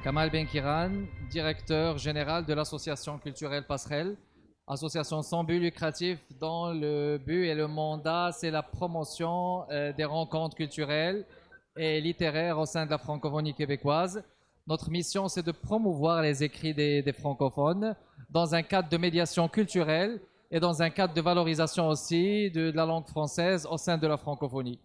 Kamal Benkiran, directeur général de l'association culturelle Passerelle, association sans but lucratif dont le but et le mandat, c'est la promotion des rencontres culturelles et littéraires au sein de la francophonie québécoise. Notre mission, c'est de promouvoir les écrits des francophones dans un cadre de médiation culturelle et dans un cadre de valorisation aussi de la langue française au sein de la francophonie.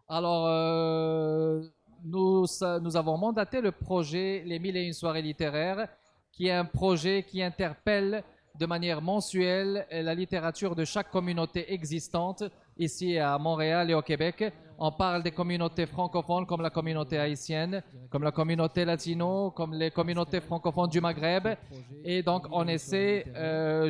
Alors, nous avons mandaté le projet Les 1001 soirées littéraires, qui est un projet qui interpelle de manière mensuelle la littérature de chaque communauté existante ici à Montréal et au Québec. On parle des communautés francophones comme la communauté haïtienne, comme la communauté latino, comme les communautés francophones du Maghreb. Et donc, on essaie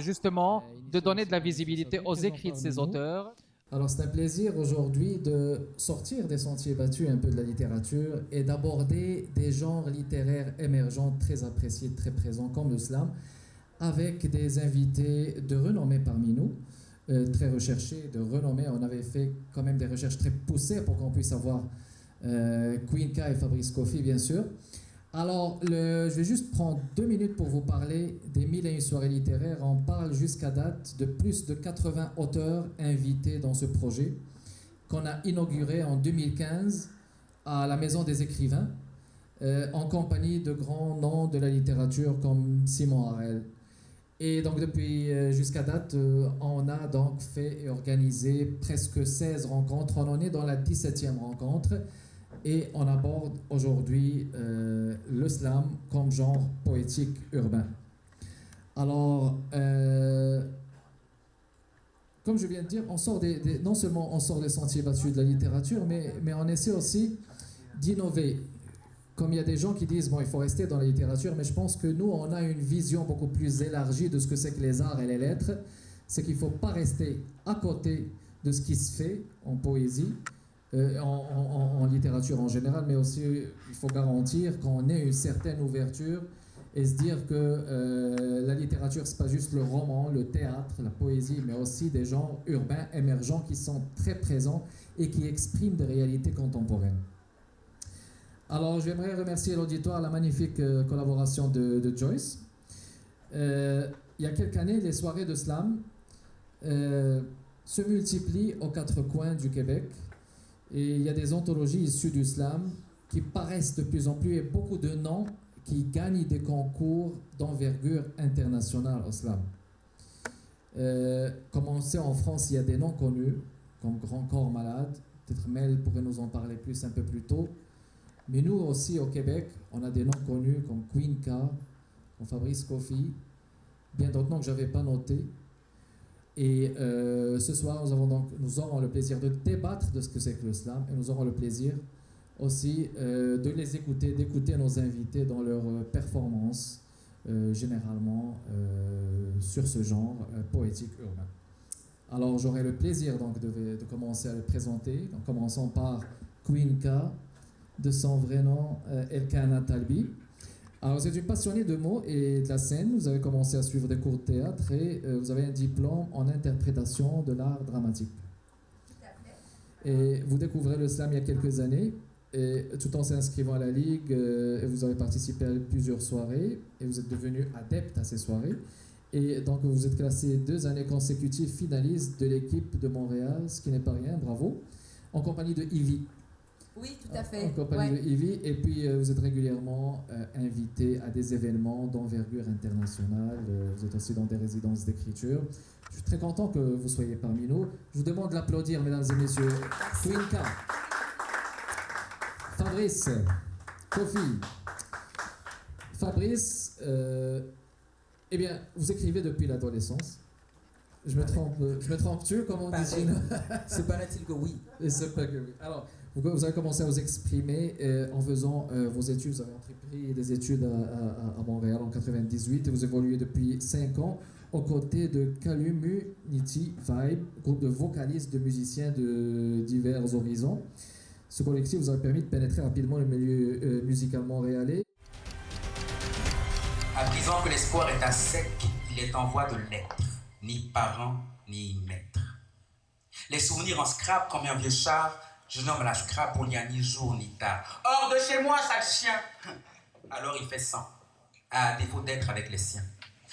justement de donner de la visibilité aux écrits de ces auteurs. Alors c'est un plaisir aujourd'hui de sortir des sentiers battus un peu de la littérature et d'aborder des genres littéraires émergents très appréciés, très présents comme le slam, avec des invités de renommée parmi nous, très recherchés, de renommée. On avait fait quand même des recherches très poussées pour qu'on puisse avoir Queen K et Fabrice Coffey, bien sûr. Alors, je vais juste prendre 2 minutes pour vous parler des 1001 soirées littéraires. On parle jusqu'à date de plus de 80 auteurs invités dans ce projet qu'on a inauguré en 2015 à la Maison des Écrivains en compagnie de grands noms de la littérature comme Simon Harel. Et donc depuis jusqu'à date, on a donc fait et organisé presque 16 rencontres. On en est dans la 17e rencontre. Et on aborde aujourd'hui le slam comme genre poétique urbain. Alors, comme je viens de dire, on sort non seulement on sort des sentiers battus de la littérature, mais on essaie aussi d'innover. Comme il y a des gens qui disent, bon, il faut rester dans la littérature, mais je pense que nous, on a une vision beaucoup plus élargie de ce que c'est que les arts et les lettres. C'est qu'il ne faut pas rester à côté de ce qui se fait en poésie, en littérature en général, mais aussi il faut garantir qu'on ait une certaine ouverture et se dire que la littérature, c'est pas juste le roman, le théâtre, la poésie, mais aussi des genres urbains émergents qui sont très présents et qui expriment des réalités contemporaines. Alors, j'aimerais remercier l'auditoire, la magnifique collaboration de Joyce. Il y a quelques années, les soirées de slam se multiplient aux 4 coins du Québec. Et il y a des anthologies issues du slam qui paraissent de plus en plus et beaucoup de noms qui gagnent des concours d'envergure internationale au slam. Comme on sait, en France, il y a des noms connus, comme Grand Corps Malade. Peut-être Mel pourrait nous en parler plus un peu plus tôt. Mais nous aussi, au Québec, on a des noms connus comme Queen K, comme Fabrice Coffey, bien d'autres noms que je n'avais pas notés. Et ce soir, nous aurons le plaisir de débattre de ce que c'est que le slam et nous aurons le plaisir aussi de les écouter, d'écouter nos invités dans leurs performances, généralement sur ce genre poétique urbain. Alors j'aurai le plaisir donc de commencer à les présenter. Donc, commençons par Queen K, de son vrai nom Elkana Talbi. Alors, vous êtes une passionnée de mots et de la scène. Vous avez commencé à suivre des cours de théâtre et vous avez un diplôme en interprétation de l'art dramatique. Et vous découvrez le slam il y a quelques années, et tout en s'inscrivant à la Ligue, et vous avez participé à plusieurs soirées et vous êtes devenu adepte à ces soirées. Et donc, vous êtes classé 2 années consécutives finaliste de l'équipe de Montréal, ce qui n'est pas rien, bravo, en compagnie de Ivy. Oui, tout à fait. En compagnie de Ivy. Et puis, vous êtes régulièrement invité à des événements d'envergure internationale. Vous êtes aussi dans des résidences d'écriture. Je suis très content que vous soyez parmi nous. Je vous demande de l'applaudir, mesdames et messieurs. Queen K. Fabrice. Coffey. Fabrice, eh bien, vous écrivez depuis l'adolescence. Je me trompe-tu, comme on dit? C'est paraît-il que oui. C'est pas que oui. Alors, vous avez commencé à vous exprimer en faisant vos études. Vous avez entrepris des études à Montréal en 98 et vous évoluez depuis 5 ans aux côtés de Community Vibe, groupe de vocalistes, de musiciens de divers horizons. Ce collectif vous a permis de pénétrer rapidement le milieu musical montréalais. Disons que l'espoir est un sec, il est en voie de l'être, ni parent, ni maître. Les souvenirs en scrap comme un vieux char, je nomme la scrap où il n'y a ni jour ni tard. Hors de chez moi, sale chien! Alors il fait 100, à défaut d'être avec les siens.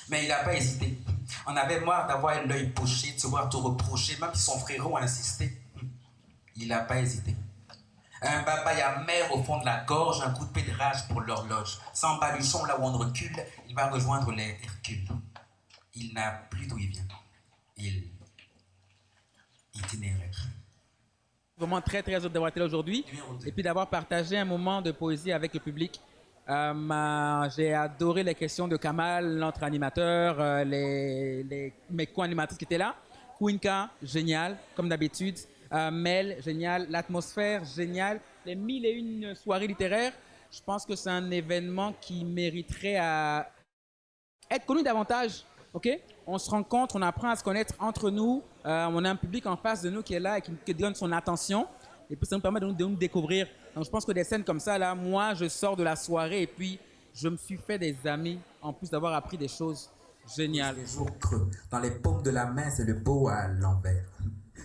Mais il n'a pas hésité. On avait marre d'avoir l'œil poché, de se voir tout reprocher, même si son frérot a insisté. Il n'a pas hésité. Un babaille amer au fond de la gorge, un coup de pied de rage pour l'horloge. Sans baluchon, là où on recule, il va rejoindre les Hercules. Il n'a plus d'où il vient. Il itinéraire. Vraiment très très heureux d'avoir été là aujourd'hui Numéro 2. et puis d'avoir partagé un moment de poésie avec le public. J'ai adoré les questions de Kamal, notre animateur, mes co-animatrices qui étaient là. Winka, génial, comme d'habitude. Mel, génial. L'atmosphère, génial. Les 1001 soirées littéraires, je pense que c'est un événement qui mériterait à être connu davantage. Ok, on se rencontre, on apprend à se connaître entre nous. On a un public en face de nous qui est là et qui donne son attention. Et puis ça nous permet de nous découvrir. Donc je pense que des scènes comme ça, là, moi, je sors de la soirée et puis je me suis fait des amis, en plus d'avoir appris des choses géniales. Les jours creux, dans les paumes de la main, c'est le beau à l'envers.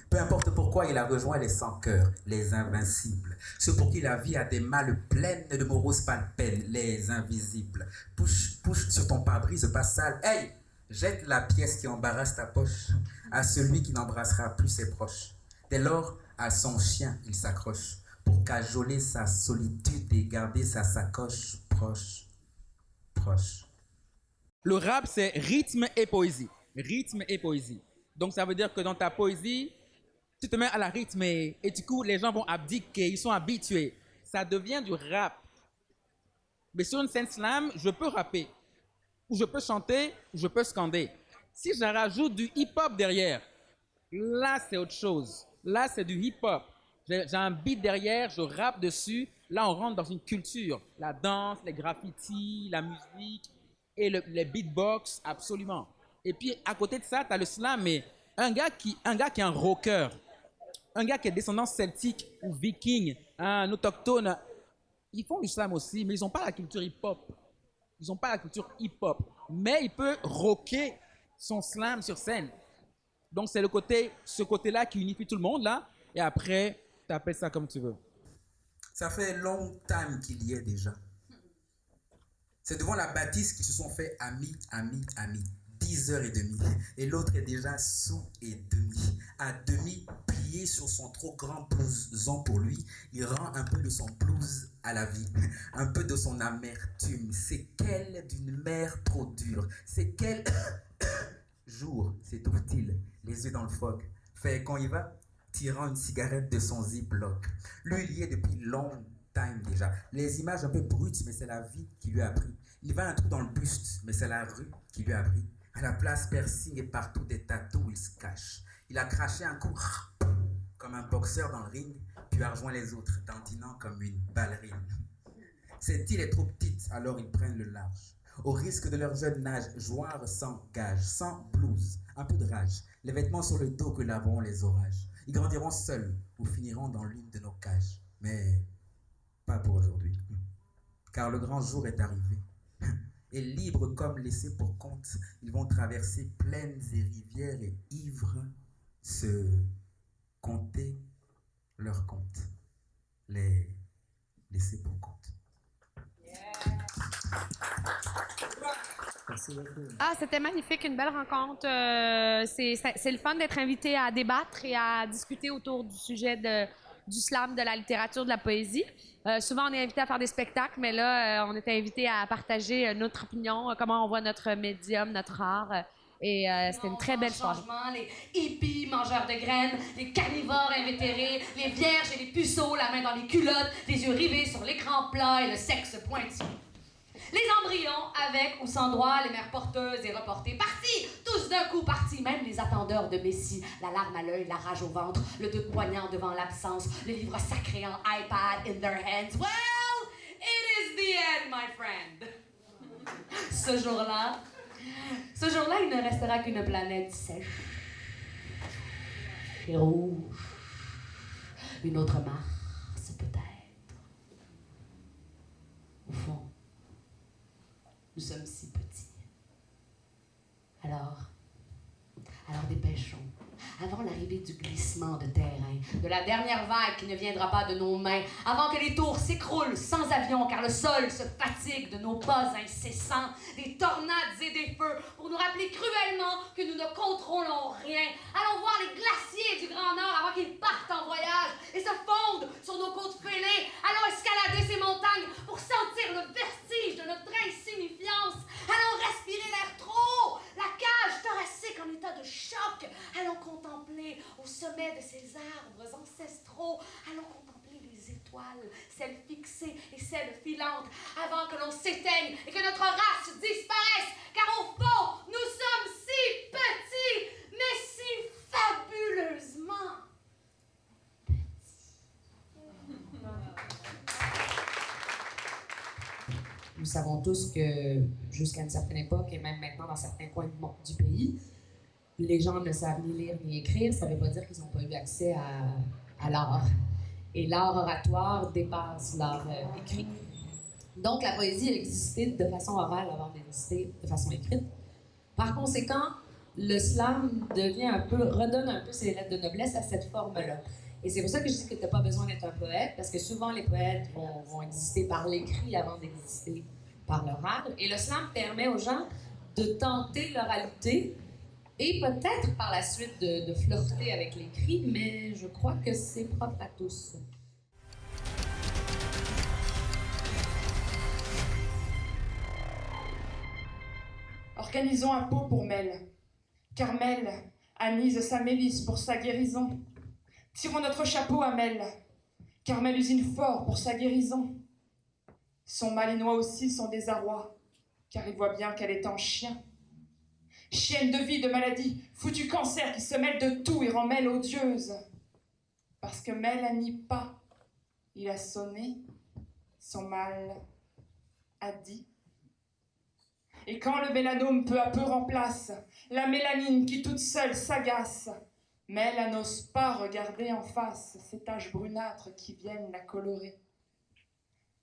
Peu importe pourquoi, il a rejoint les sans-cœurs, les invincibles. Ceux pour qui la vie a des malles pleines de moroses palpelles, les invisibles. Push sur ton pare-brise, pas sale. Hey! Jette la pièce qui embarrasse ta poche à celui qui n'embrassera plus ses proches. Dès lors, à son chien, il s'accroche pour cajoler sa solitude et garder sa sacoche proche. Le rap, c'est rythme et poésie. Rythme et poésie. Donc ça veut dire que dans ta poésie, tu te mets à la rythme et du coup, les gens vont abdiquer, ils sont habitués. Ça devient du rap. Mais sur une scène slam, je peux rapper. Ou je peux chanter, ou je peux scander. Si je rajoute du hip-hop derrière, là, c'est autre chose. Là, c'est du hip-hop. J'ai un beat derrière, je rappe dessus. Là, on rentre dans une culture. La danse, les graffitis, la musique et les beatbox, absolument. Et puis, à côté de ça, tu as le slam, mais un gars qui est un rocker, un gars qui est descendant celtique ou viking, un autochtone, ils font du slam aussi, mais ils n'ont pas la culture hip-hop. Ils n'ont pas la culture hip-hop, mais il peut rocker son slam sur scène. Donc c'est ce côté-là qui unifie tout le monde là. Et après, tu appelles ça comme tu veux. Ça fait long time qu'il y est déjà. C'est devant la bâtisse qu'ils se sont fait amis. 10h30. Et l'autre est déjà sous et demi. À demi plié sur son trop grand blouson pour lui, il rend un peu de son blues à la vie. Un peu de son amertume. C'est quelle d'une mer trop dure. C'est quel jour, s'étouffe-t-il, les yeux dans le fog. Fait qu'on y va, tirant une cigarette de son ziploc. Lui, il y est depuis long time déjà. Les images un peu brutes, mais c'est la vie qui lui a pris. Il va un trou dans le buste, mais c'est la rue qui lui a pris. À la place piercing et partout des tatous, il se cache. Il a craché un coup comme un boxeur dans le ring, puis a rejoint les autres, dandinant comme une ballerine. Cette île est trop petite, alors ils prennent le large. Au risque de leur jeune âge, joueurs s'engagent, sans blouse, un peu de rage, les vêtements sur le dos que laveront les orages. Ils grandiront seuls ou finiront dans l'une de nos cages. Mais pas pour aujourd'hui, car le grand jour est arrivé. Et libres comme laissés pour compte, ils vont traverser plaines et rivières et ivres se compter leurs comptes. Les laisser pour compte. Ah, c'était magnifique, une belle rencontre. C'est le fun d'être invité à débattre et à discuter autour du sujet du slam, de la littérature, de la poésie. Souvent, on est invité à faire des spectacles, mais là, on était invité à partager notre opinion, comment on voit notre médium, notre art. Et c'était une très belle soirée. Les hippies, mangeurs de graines, les carnivores invétérés, les vierges et les puceaux, la main dans les culottes, les yeux rivés sur l'écran plat et le sexe pointu. Les embryons, avec ou sans droit, les mères porteuses et reportées, partis, tous d'un coup partis, même les attendeurs de Messie, la larme à l'œil, la rage au ventre, le doute poignant devant l'absence, le livre sacré en iPad in their hands. Well, it is the end, my friend. Ce jour-là, il ne restera qu'une planète sèche et rouge. Une autre Mars, peut-être. Au fond, nous sommes si petits. Alors dépêchons, avant avant l'arrivée du glissement de terrain, de la dernière vague qui ne viendra pas de nos mains, avant que les tours s'écroulent sans avion car le sol se fatigue de nos pas incessants, des tornades et des feux pour nous rappeler cruellement que nous ne contrôlons rien. Allons voir les glaciers du Grand Nord avant qu'ils partent en voyage et se fondent sur nos côtes fêlées. Allons escalader ces montagnes pour sentir le vertige de notre insignifiance. Allons respirer l'air trop, la cage thoracique en état de choc. Allons contempler au sommet de ces arbres ancestraux. Allons contempler les étoiles, celles fixées et celles filantes, avant que l'on s'éteigne et que notre race disparaisse. Car au fond, nous sommes si petits, mais si fabuleusement. Nous savons tous que jusqu'à une certaine époque, et même maintenant dans certains coins du pays, les gens ne savent ni lire ni écrire. Ça ne veut pas dire qu'ils n'ont pas eu accès à l'art. Et l'art oratoire dépasse l'art écrit. Donc la poésie a existé de façon orale avant d'exister de façon écrite. Par conséquent, le slam redonne un peu ses lettres de noblesse à cette forme-là. Et c'est pour ça que je dis que tu n'as pas besoin d'être un poète, parce que souvent les poètes vont exister par l'écrit avant d'exister par l'oral. Et le slam permet aux gens de tenter l'oralité et peut-être par la suite de flirter avec l'écrit, mais je crois que c'est propre à tous. Organisons un pot pour Mel. Car Mel anise sa mélisse pour sa guérison. Tirons notre chapeau à Mel, car Mel usine fort pour sa guérison. Son malinois aussi son désarroi, car il voit bien qu'elle est en chien. Chienne de vie, de maladie, foutu cancer qui se mêle de tout et rend Mel odieuse. Parce que Mel a nie pas, il a sonné, son mal a dit. Et quand le mélanome peu à peu remplace la mélanine qui toute seule s'agace, Mel n'ose pas regarder en face ces taches brunâtres qui viennent la colorer.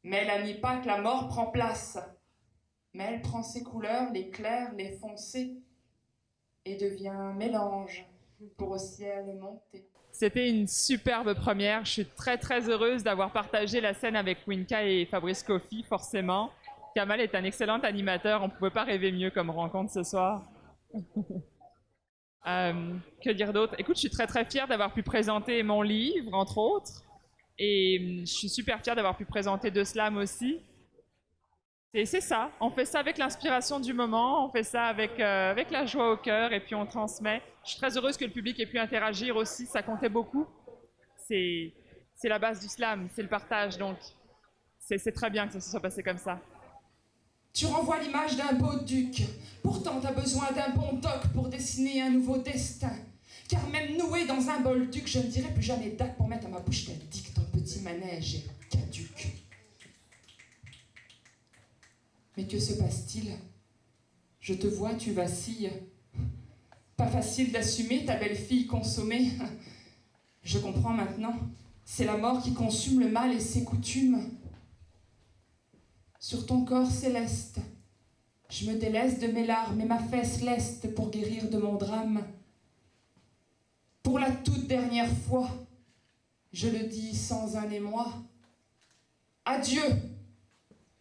Mel nie pas que la mort prend place. Mel prend ses couleurs, les clairs, les foncés, et devient un mélange pour au ciel monter. C'était une superbe première. Je suis très très heureuse d'avoir partagé la scène avec Winka et Fabrice Coffey, forcément. Kamal est un excellent animateur, on ne pouvait pas rêver mieux comme rencontre ce soir. Que dire d'autre? Écoute, je suis très très fière d'avoir pu présenter mon livre, entre autres. Et je suis super fière d'avoir pu présenter De Slam aussi. Et c'est ça, on fait ça avec l'inspiration du moment, on fait ça avec la joie au cœur et puis on transmet. Je suis très heureuse que le public ait pu interagir aussi, ça comptait beaucoup. C'est la base du slam, c'est le partage, donc c'est très bien que ça se soit passé comme ça. Tu renvoies l'image d'un beau duc, pourtant t'as besoin d'un bon doc pour dessiner un nouveau destin. Car même noué dans un bolduc, je ne dirai plus jamais d'acte pour mettre à ma bouche ta dick, ton petit manège est caduc. Mais que se passe-t-il? Je te vois, tu vacilles. Pas facile d'assumer ta belle-fille consommée. Je comprends maintenant, c'est la mort qui consume le mal et ses coutumes. Sur ton corps céleste, je me délaisse de mes larmes et ma fesse leste pour guérir de mon drame. Pour la toute dernière fois, je le dis sans un émoi. Adieu,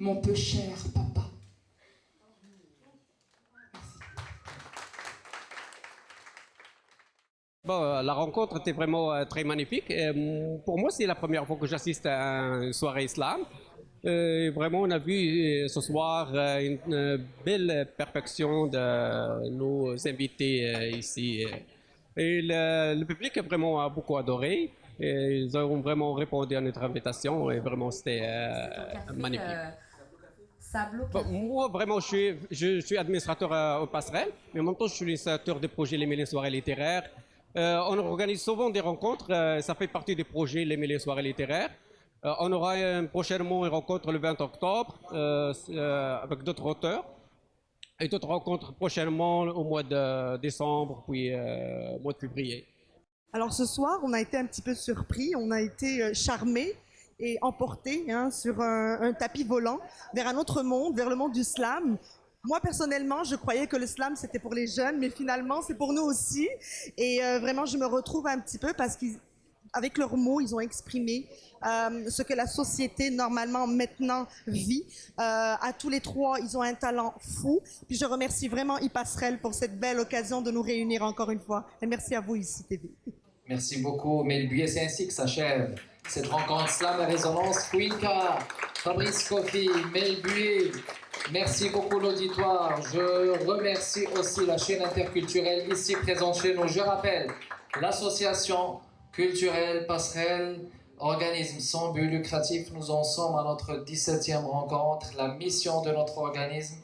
mon peu cher papa. Bon, la rencontre était vraiment très magnifique. Pour moi, c'est la première fois que j'assiste à une soirée islam. Vraiment, on a vu ce soir une belle perfection de nos invités ici. Et le public a vraiment beaucoup adoré. Et ils ont vraiment répondu à notre invitation et vraiment c'était magnifique. Bon, moi, vraiment, je suis administrateur au Passerelle, mais en même temps, je suis l'initiateur des projets Les Mêlées Soirées Littéraires. On organise souvent des rencontres, ça fait partie des projets Les Mêlées Soirées Littéraires. On aura prochainement une rencontre le 20 octobre avec d'autres auteurs et d'autres rencontres prochainement au mois de décembre puis au mois de février. Alors ce soir, on a été un petit peu surpris, on a été charmés et emportés sur un tapis volant vers un autre monde, vers le monde du slam. Moi, personnellement, je croyais que le slam, c'était pour les jeunes, mais finalement, c'est pour nous aussi. Et vraiment, je me retrouve un petit peu parce qu'avec leurs mots, ils ont exprimé ce que la société, normalement, maintenant, vit. À tous les trois, ils ont un talent fou. Puis je remercie vraiment Passerelle pour cette belle occasion de nous réunir encore une fois. Et merci à vous, ici TV. Merci beaucoup, Melbué. C'est ainsi que s'achève cette rencontre Slam et Résonance. Queenka, Fabrice Kofi, Melbué. Merci beaucoup l'auditoire. Je remercie aussi la chaîne interculturelle ici présente chez nous. Je rappelle, l'association culturelle Passerelle, organisme sans but lucratif. Nous en sommes à notre 17e rencontre. La mission de notre organisme,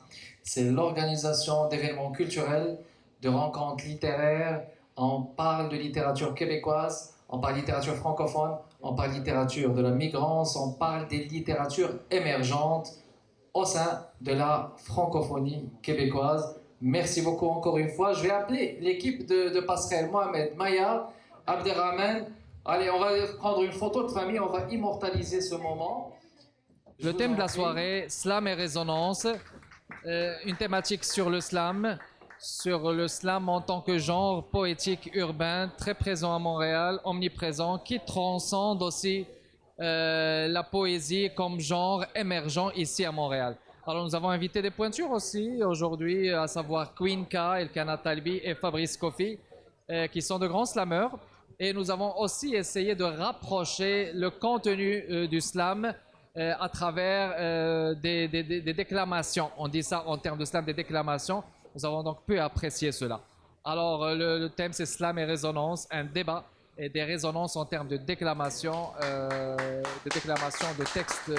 c'est l'organisation d'événements culturels, de rencontres littéraires. On parle de littérature québécoise, on parle de littérature francophone, on parle de littérature de la migrance, on parle des littératures émergentes au sein de la francophonie québécoise. Merci beaucoup encore une fois. Je vais appeler l'équipe de Passerelle, Mohamed, Maya, Abderrahman. Allez, on va prendre une photo de famille, on va immortaliser ce moment. Le thème de la soirée, Slam et Résonance, une thématique sur le slam en tant que genre poétique urbain, très présent à Montréal, omniprésent, qui transcende aussi la poésie comme genre émergent ici à Montréal. Alors nous avons invité des pointures aussi aujourd'hui, à savoir Queenka, Elkana Talbi et Fabrice Kofi, qui sont de grands slameurs. Et nous avons aussi essayé de rapprocher le contenu du slam à travers des déclamations. On dit ça en termes de slam, des déclamations. Nous avons donc pu apprécier cela. Alors, le thème, c'est Slam et Résonance, un débat et des résonances en termes de déclamation de textes